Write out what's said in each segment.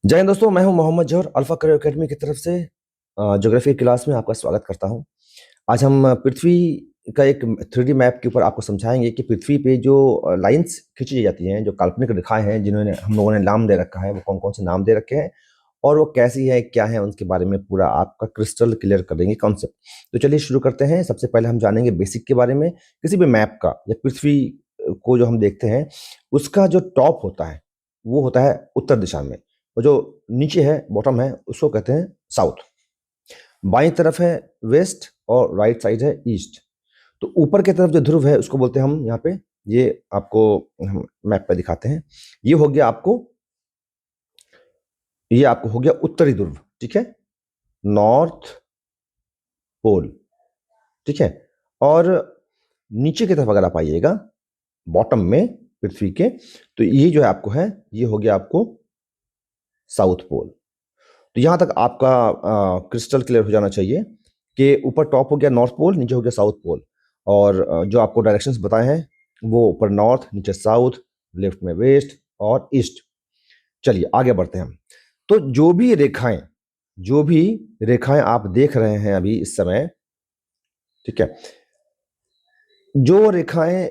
जय हिंद दोस्तों, मैं हूं मोहम्मद जौहर। अल्फा करियर एकेडमी की तरफ से ज्योग्राफी क्लास में आपका स्वागत करता हूं। आज हम पृथ्वी का एक 3D मैप के ऊपर आपको समझाएंगे कि पृथ्वी पे जो लाइंस खींची जाती हैं, जो काल्पनिक रेखाएं हैं जिन्होंने हम लोगों ने नाम दे रखा है, वो कौन कौन से नाम दे रखे हैं और वो कैसी है, क्या है, उनके बारे में पूरा आपका क्रिस्टल क्लियर कर देंगे कॉन्सेप्ट। तो चलिए शुरू करते हैं। सबसे पहले हम जानेंगे बेसिक के बारे में। किसी भी मैप का या पृथ्वी को जो हम देखते हैं, उसका जो टॉप होता है वो होता है उत्तर दिशा में, और जो नीचे है, बॉटम है, उसको कहते हैं साउथ। बाईं तरफ है वेस्ट और राइट साइड है ईस्ट। तो ऊपर की तरफ जो ध्रुव है उसको बोलते हैं हम यहाँ पे, ये आपको हम मैप पे दिखाते हैं। ये हो गया आपको, ये आपको हो गया उत्तरी ध्रुव, ठीक है, नॉर्थ पोल, ठीक है। और नीचे की तरफ अगर आप आइएगा, बॉटम में पृथ्वी के, तो ये जो है आपको है, ये हो गया आपको साउथ पोल। तो यहां तक आपका क्रिस्टल क्लियर हो जाना चाहिए कि ऊपर टॉप हो गया नॉर्थ पोल, नीचे हो गया साउथ पोल। और जो आपको डायरेक्शंस बताए हैं वो ऊपर नॉर्थ, नीचे साउथ, लेफ्ट में वेस्ट और ईस्ट। चलिए आगे बढ़ते हैं हम। तो जो भी रेखाएं आप देख रहे हैं अभी इस समय, ठीक है, जो रेखाएं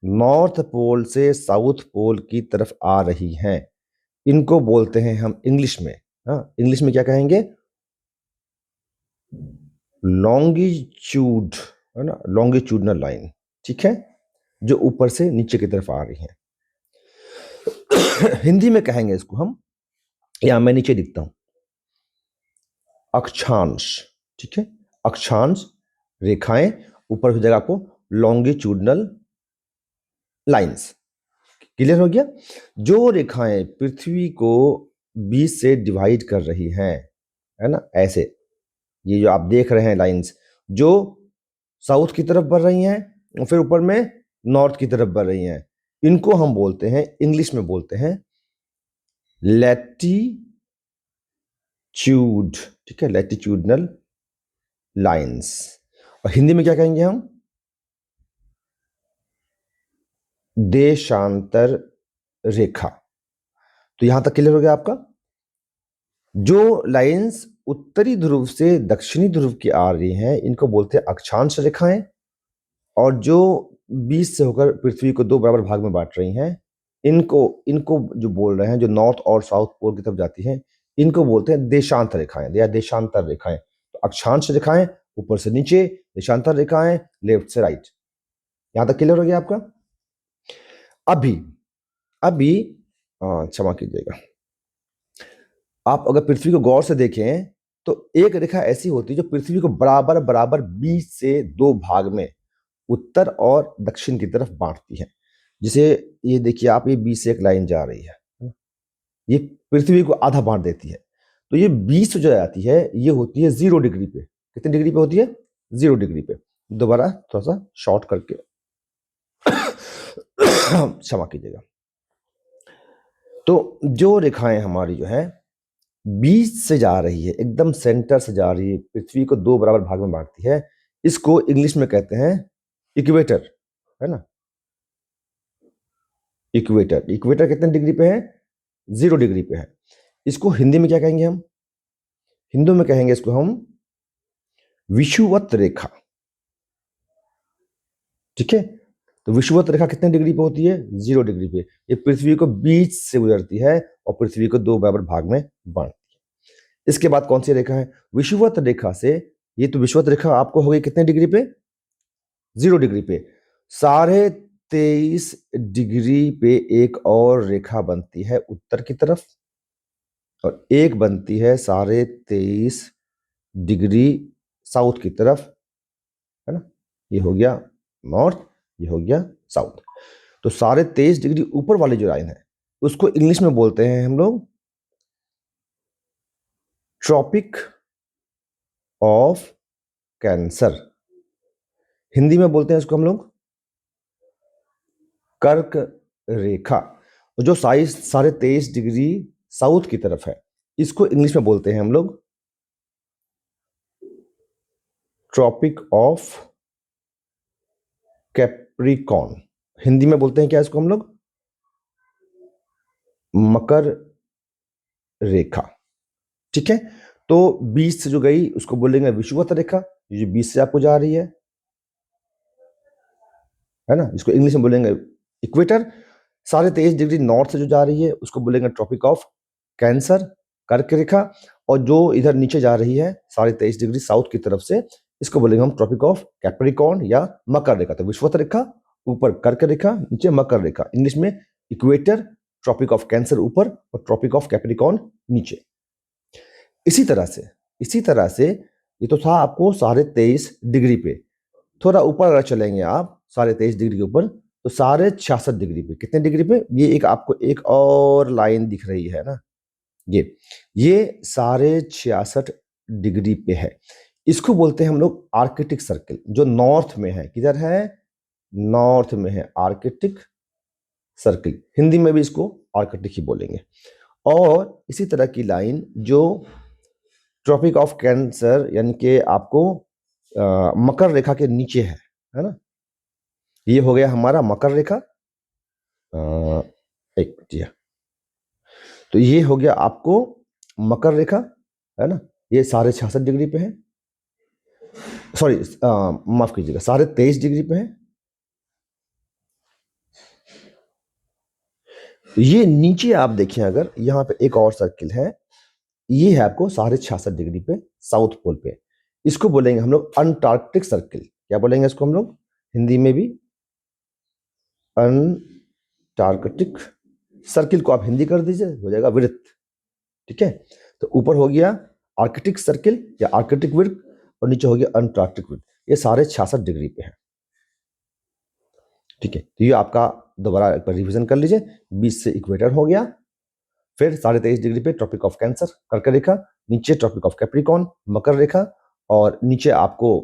नॉर्थ पोल से साउथ पोल की तरफ आ रही हैं, इनको बोलते हैं हम इंग्लिश में, हाँ इंग्लिश में क्या कहेंगे, लॉन्गिट्यूड, है ना, लॉन्गिट्यूडनल लाइन, ठीक है, जो ऊपर से नीचे की तरफ आ रही है। हिंदी में कहेंगे इसको हम, या मैं नीचे लिखता हूं, अक्षांश, ठीक है, अक्षांश रेखाएं, ऊपर हो जाएगा आपको लॉन्गिट्यूडनल लाइंस। क्लियर हो गया। जो रेखाएं पृथ्वी को 20 से डिवाइड कर रही हैं, है ना, ऐसे, ये जो आप देख रहे हैं लाइंस, जो साउथ की तरफ बढ़ रही हैं और फिर ऊपर में नॉर्थ की तरफ बढ़ रही हैं, इनको हम बोलते हैं, इंग्लिश में बोलते हैं लैटिट्यूड, ठीक है, लैटिट्यूडनल लाइंस। और हिंदी में क्या कहेंगे हम, देशांतर रेखा। तो यहां तक क्लियर हो गया आपका। जो लाइंस उत्तरी ध्रुव से दक्षिणी ध्रुव की आ रही हैं, इनको बोलते हैं अक्षांश रेखाएं। और जो 20 से होकर पृथ्वी को दो बराबर भाग में बांट रही हैं, इनको इनको जो बोल रहे हैं, जो नॉर्थ और साउथ पोल की तरफ जाती हैं, इनको बोलते हैं देशांतर रेखाएं या देशांतर रेखाएं। तो अक्षांश रेखाएं ऊपर से नीचे, देशांतर रेखाएं लेफ्ट से राइट। यहां तक क्लियर हो गया आपका। अभी अभी क्षमा कीजिएगा, आप अगर पृथ्वी को गौर से देखें तो एक रेखा ऐसी होती है जो पृथ्वी को बराबर बराबर 20 से दो भाग में, उत्तर और दक्षिण की तरफ बांटती है। जिसे ये देखिए आप, ये 20 से एक लाइन जा रही है, ये पृथ्वी को आधा बांट देती है। तो ये 20 जो आती है, ये होती है 0 डिग्री पे। कितने डिग्री पे होती है? 0 डिग्री पे। दोबारा थोड़ा सा शॉर्ट करके क्षमा कीजिएगा। तो जो रेखाएं हमारी जो है 20 से जा रही है, एकदम सेंटर से जा रही है, पृथ्वी को दो बराबर भाग में बांटती है, इसको इंग्लिश में कहते हैं इक्वेटर, है ना, इक्वेटर। इक्वेटर कितने डिग्री पे है? 0 डिग्री पे है। इसको हिंदी में क्या कहेंगे हम? हिंदी में कहेंगे इसको हम विषुवत रेखा, ठीक है। तो विषुवत रेखा कितने डिग्री पे होती है? 0 डिग्री पे। ये पृथ्वी को बीच से गुजरती है और पृथ्वी को दो बराबर भाग में बांटती है। इसके बाद कौन सी रेखा है? विषुवत रेखा से, ये तो विषुवत रेखा आपको हो गई कितने डिग्री पे? 0 डिग्री पे। 23.5 डिग्री पे एक और रेखा बनती है उत्तर की तरफ, और एक बनती है 23.5 डिग्री साउथ की तरफ, है ना। ये हो गया नॉर्थ, ये हो गया साउथ। तो 23.5 डिग्री ऊपर वाली जो लाइन है, उसको इंग्लिश में बोलते हैं हम लोग ट्रॉपिक ऑफ कैंसर। हिंदी में बोलते हैं इसको हम लोग कर्क रेखा। जो 23.5 डिग्री साउथ की तरफ है, इसको इंग्लिश में बोलते हैं हम लोग ट्रॉपिक ऑफ कैप्रिकॉर्न। हिंदी में बोलते हैं क्या इसको हम लोग? मकर रेखा। ठीक है, तो बीच से जो गई उसको बोलेंगे विषुवत रेखा, ये जो बीच से आपको जा रही है ना, इसको इंग्लिश में बोलेंगे इक्वेटर। 23.5 डिग्री नॉर्थ से जो जा रही है उसको बोलेंगे ट्रॉपिक ऑफ कैंसर, कर्क रेखा। और जो इधर नीचे जा रही है 23.5 डिग्री साउथ की तरफ से, इसको बोलेंगे हम ट्रॉपिक ऑफ कैप्रिकॉर्न या मकर रेखा। तो विषुवत रेखा, ऊपर कर्क रेखा, नीचे मकर रेखा, इंग्लिश में इक्वेटर, ट्रॉपिक ऑफ कैंसर ऊपर और ट्रॉपिक ऑफ कैप्रिकॉर्न नीचे। इसी तरह से ये तो था आपको 23.5 डिग्री पे। थोड़ा ऊपर अगर चलेंगे आप 23.5 डिग्री के ऊपर, तो 66.5 डिग्री पे, कितने डिग्री पे, ये एक आपको एक और लाइन दिख रही है ना, ये 66.5 डिग्री पे है। इसको बोलते हैं हम लोग आर्कटिक सर्किल, जो नॉर्थ में है। किधर है? नॉर्थ में है आर्कटिक सर्किल। हिंदी में भी इसको आर्कटिक ही बोलेंगे। और इसी तरह की लाइन जो ट्रॉपिक ऑफ कैंसर यानी कि आपको मकर रेखा के नीचे है ना, ये हो गया हमारा मकर रेखा। एक मिनट, तो ये हो गया आपको मकर रेखा, है ना, ये 66.5 डिग्री पे है। सॉरी, माफ कीजिएगा, 23.5 डिग्री पे है। ये नीचे आप देखिए, अगर यहाँ पे एक और सर्किल है, ये है आपको 66.5 डिग्री पे साउथ पोल पे। इसको बोलेंगे हम लोग अंटार्कटिक सर्किल। क्या बोलेंगे इसको हम लोग हिंदी में भी? अंटार्कटिक सर्किल को आप हिंदी कर दीजिए, हो जाएगा वृत्त। ठीक है, तो ऊपर हो गया आर्कटिक सर्किल या आर्कटिक वृत्त और नीचे हो गया अंटार्कटिक वृत्त। ये 66.5 डिग्री पे है। ठीक है, तो ये आपका दोबारा एक बार रिविजन कर लीजिए। 20 से इक्वेटर हो गया, फिर 23.5 डिग्री पे ट्रॉपिक ऑफ कैंसर, कर्क रेखा, नीचे ट्रॉपिक ऑफ कैप्रिकॉर्न, मकर रेखा, और नीचे आपको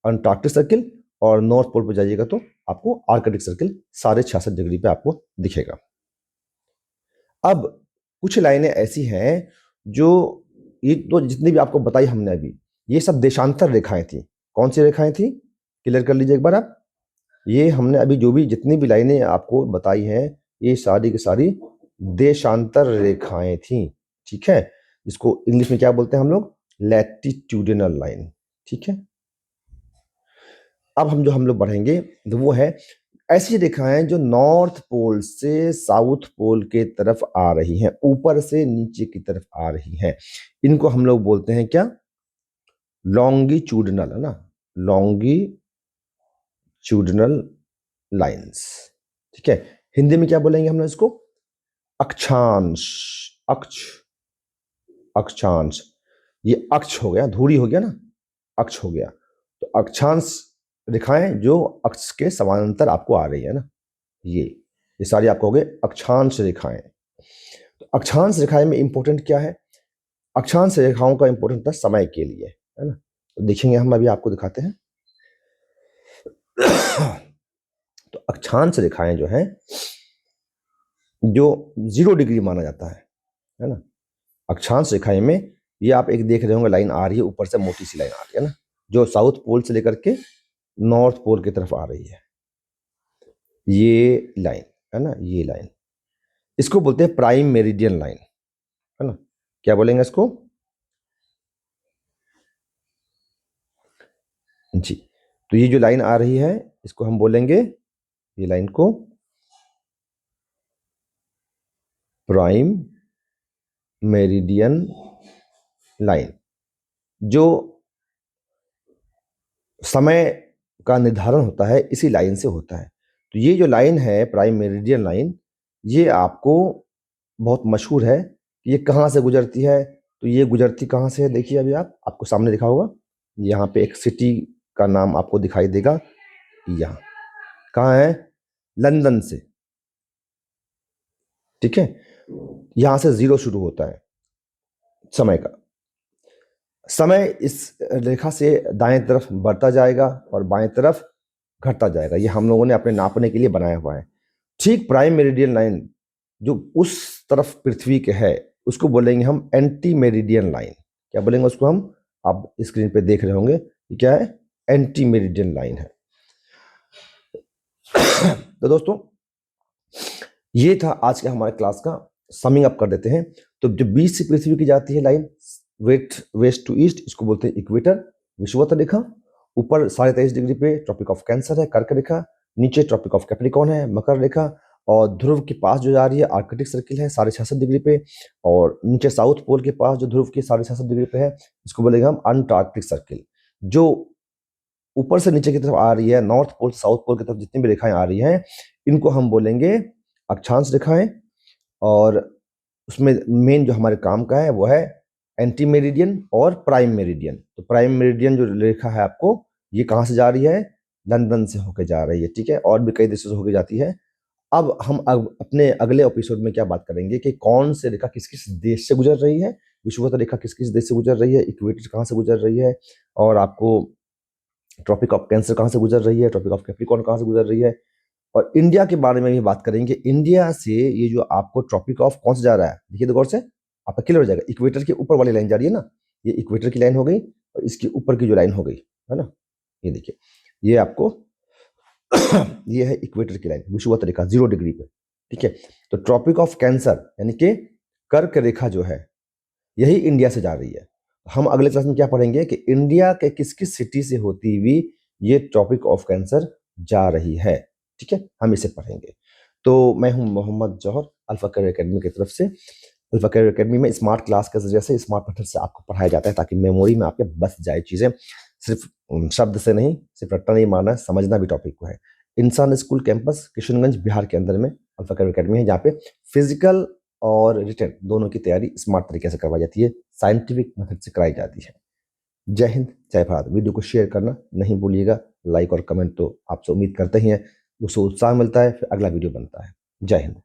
अंटार्कटिक सर्किल, और नॉर्थ पोल पर जाइएगा तो आपको आर्कटिक सर्किल 66.5 डिग्री पे आपको दिखेगा। अब कुछ लाइनें ऐसी हैं जो, ये तो जितनी भी आपको बताई हमने अभी, ये सब देशांतर रेखाएं थी। कौन सी रेखाएं थी? क्लियर कर लीजिए एक बार आप। ये हमने अभी जो भी जितनी भी लाइनें आपको बताई हैं, ये सारी की सारी देशांतर रेखाएं थी। ठीक है, इसको इंग्लिश में क्या बोलते हैं हम लोग? Latitudinal line. ठीक है, अब हम लोग बढ़ेंगे तो वो है ऐसी रेखाएं जो नॉर्थ पोल से साउथ पोल के तरफ आ रही हैं, ऊपर से नीचे की तरफ आ रही हैं। इनको हम लोग बोलते हैं क्या? लॉन्गिट्यूडिनल, है ना, लॉन्गिट्यूडिनल लाइंस। ठीक है, हिंदी में क्या बोलेंगे हम लोग इसको? अक्षांश, अक्ष, अक्षांश। ये अक्ष हो गया, धुरी हो गया ना, अक्ष हो गया। तो अक्षांश रेखाएं जो अक्ष के समानांतर आपको आ रही है ना, ये सारी आपको हो गए अक्षांश रेखाएं। तो अक्षांश रेखाएं में इंपॉर्टेंट क्या है? अक्षांश रेखाओं का इंपॉर्टेंट था समय के लिए, है ना। तो देखेंगे, हम अभी आपको दिखाते हैं। तो अक्षांश रेखाएं जो है, जो 0 डिग्री माना जाता है ना, अक्षांश रेखाएं में ये आप एक देख रहे होंगे, लाइन आ रही है ऊपर से, मोटी सी लाइन आ रही है ना, जो साउथ पोल से लेकर के नॉर्थ पोल की तरफ आ रही है, ये लाइन, है ना, ये लाइन। इसको बोलते हैं प्राइम मेरिडियन लाइन, है ना। क्या बोलेंगे इसको जी? तो ये जो लाइन आ रही है, इसको हम बोलेंगे, ये लाइन को प्राइम मेरिडियन लाइन। जो समय का निर्धारण होता है इसी लाइन से होता है। तो ये जो लाइन है प्राइम मेरिडियन लाइन, ये आपको बहुत मशहूर है। ये कहाँ से गुजरती है? तो ये गुजरती कहाँ से है? देखिए, अभी आपको सामने दिखा होगा, यहाँ पे एक सिटी का नाम आपको दिखाई देगा। यहाँ कहाँ है? लंदन से। ठीक है, यहाँ से 0 शुरू होता है समय का। समय इस रेखा से दाएं तरफ बढ़ता जाएगा और बाएं तरफ घटता जाएगा। ये हम लोगों ने अपने नापने के लिए बनाया हुआ है। ठीक प्राइम मेरिडियन लाइन जो उस तरफ पृथ्वी के है, उसको बोलेंगे हम एंटी मेरिडियन लाइन। क्या बोलेंगे उसको हम? आप स्क्रीन पे देख रहे होंगे, ये क्या है? एंटी मेरिडियन लाइन है। तो दोस्तों, ये था आज के हमारे क्लास का समिंग अप कर देते हैं। तो जो बीच से पृथ्वी की जाती है लाइन वेस्ट टू ईस्ट, इसको बोलते हैं इक्वेटर, विषुवत रेखा। ऊपर 23.5 डिग्री पे ट्रॉपिक ऑफ कैंसर है, कर्क रेखा। नीचे ट्रॉपिक ऑफ कैप्रिकॉर्न है, मकर रेखा। और ध्रुव के पास जो जा रही है आर्कटिक सर्किल है 66.5 डिग्री पे। और नीचे साउथ पोल के पास जो ध्रुव की 66.5 डिग्री पे है, इसको बोलेंगे हम अंटार्कटिक सर्किल। जो ऊपर से नीचे की तरफ आ रही है, नॉर्थ पोल साउथ पोल की तरफ जितनी भी रेखाएं आ रही हैं, इनको हम बोलेंगे अक्षांश रेखाएं। और उसमें मेन जो हमारे काम का है वो है एंटी मेरिडियन और प्राइम मेरिडियन। तो प्राइम मेरिडियन जो रेखा है आपको, ये कहाँ से जा रही है? लंदन से होकर जा रही है, ठीक है। और भी कई देशों से होकर जाती है। अब हम अपने अगले एपिसोड में क्या बात करेंगे कि कौन से रेखा किस किस देश से गुजर रही है, विषुवत रेखा किस किस देश से गुजर रही है, इक्वेटर कहाँ से गुजर रही है, और आपको ट्रॉपिक ऑफ कैंसर कहाँ से गुजर रही है, ट्रॉपिक ऑफ कैप्रिकॉर्न कहाँ से गुजर रही है। और इंडिया के बारे में भी बात करेंगे। इंडिया से ये जो आपको ट्रॉपिक ऑफ कौन से जा रहा है, देखिए तो गौर से, आपका क्लियर हो जाएगा। इक्वेटर के ऊपर वाली लाइन जा रही है ना, ये इक्वेटर की लाइन हो गई, और इसके ऊपर की जो लाइन हो गई है ना, ये देखिए, ये आपको ये है इक्वेटर की लाइन, विषुवत रेखा 0 डिग्री पे, ठीक है। तो ट्रॉपिक ऑफ कैंसर यानी कि कर्क रेखा जो है, यही इंडिया से जा रही है। हम अगले क्लास में क्या पढ़ेंगे कि इंडिया के किस किस सिटी से होती हुई ये ट्रॉपिक ऑफ कैंसर जा रही है, ठीक है, हम इसे पढ़ेंगे। तो मैं हूं मोहम्मद जौहर, अल्फा करियर एकेडमी की तरफ से। अल्फा करियर एकेडमी में स्मार्ट क्लास के जरिए से, स्मार्ट मेथड से आपको पढ़ाया जाता है ताकि मेमोरी में आपके बस जाए चीज़ें। सिर्फ शब्द से नहीं, सिर्फ रट्टा नहीं मारना है, समझना भी टॉपिक को है। इंसान स्कूल कैंपस किशनगंज बिहार के अंदर में अल्फा करियर एकेडमी है, जहाँ पे फिजिकल और रिटर्न दोनों की तैयारी स्मार्ट तरीके से करवाई जाती है, साइंटिफिक मेथड से कराई जाती है। जय हिंद, जय भारत। वीडियो को शेयर करना नहीं भूलिएगा, लाइक और कमेंट तो आपसे उम्मीद करते ही हैं, उससे उत्साह मिलता है, फिर अगला वीडियो बनता है। जय हिंद।